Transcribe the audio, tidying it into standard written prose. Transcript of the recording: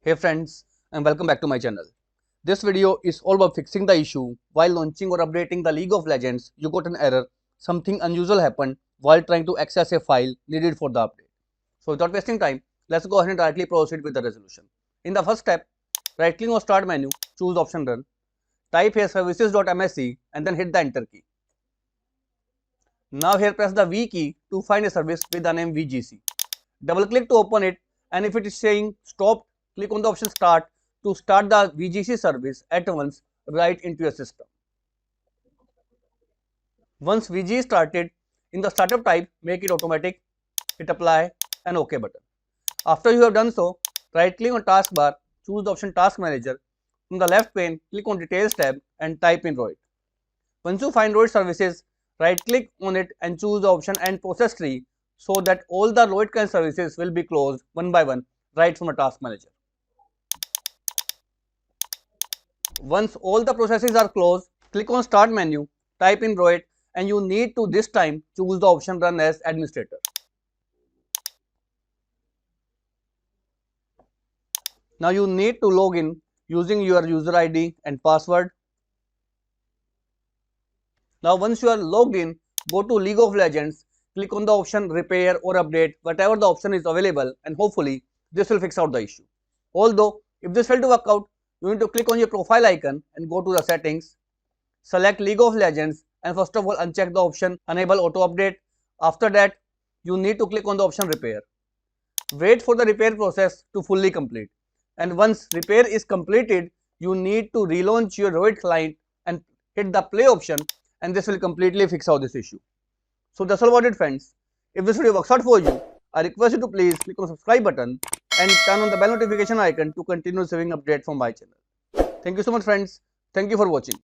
Hey friends, and welcome back to my channel. This video is all about fixing the issue while launching or updating the League of Legends. You got an error, something unusual happened while trying to access a file needed for the update. So without wasting time, let's go ahead and directly proceed with the resolution. In the first step, right click on start menu, choose option run, type here services.msc and then hit the enter key. Now here press the V key to find a service with the name VGC. Double click to open it, and if it is saying stop, click on the option start to start the VGC service at once right into your system. Once VG is started, in the startup type, make it automatic, hit apply and OK button. After you have done so, right click on taskbar, choose the option task manager. From the left pane, click on details tab and type in ROIT. Once you find ROIT services, right click on it and choose the option end process tree so that all the ROIT kind services will be closed one by one right from the task manager. Once all the processes are closed, click on start menu, type in ROIT and you need to this time choose the option run as administrator. Now you need to log in using your user ID and password. Now once you are logged in, go to League of Legends, click on the option repair or update, whatever the option is available, and hopefully this will fix out the issue. Although if this failed to work out, you need to click on your profile icon and go to the settings, select League of Legends and first of all uncheck the option enable auto update. After that, you need to click on the option repair. Wait for the repair process to fully complete, and once repair is completed, you need to relaunch your ROIT client and hit the play option, and this will completely fix out this issue. So that's all about it friends. If this video works out for you, I request you to please click on the subscribe button and turn on the bell notification icon to continue receiving updates from my channel. Thank you so much friends. Thank you for watching.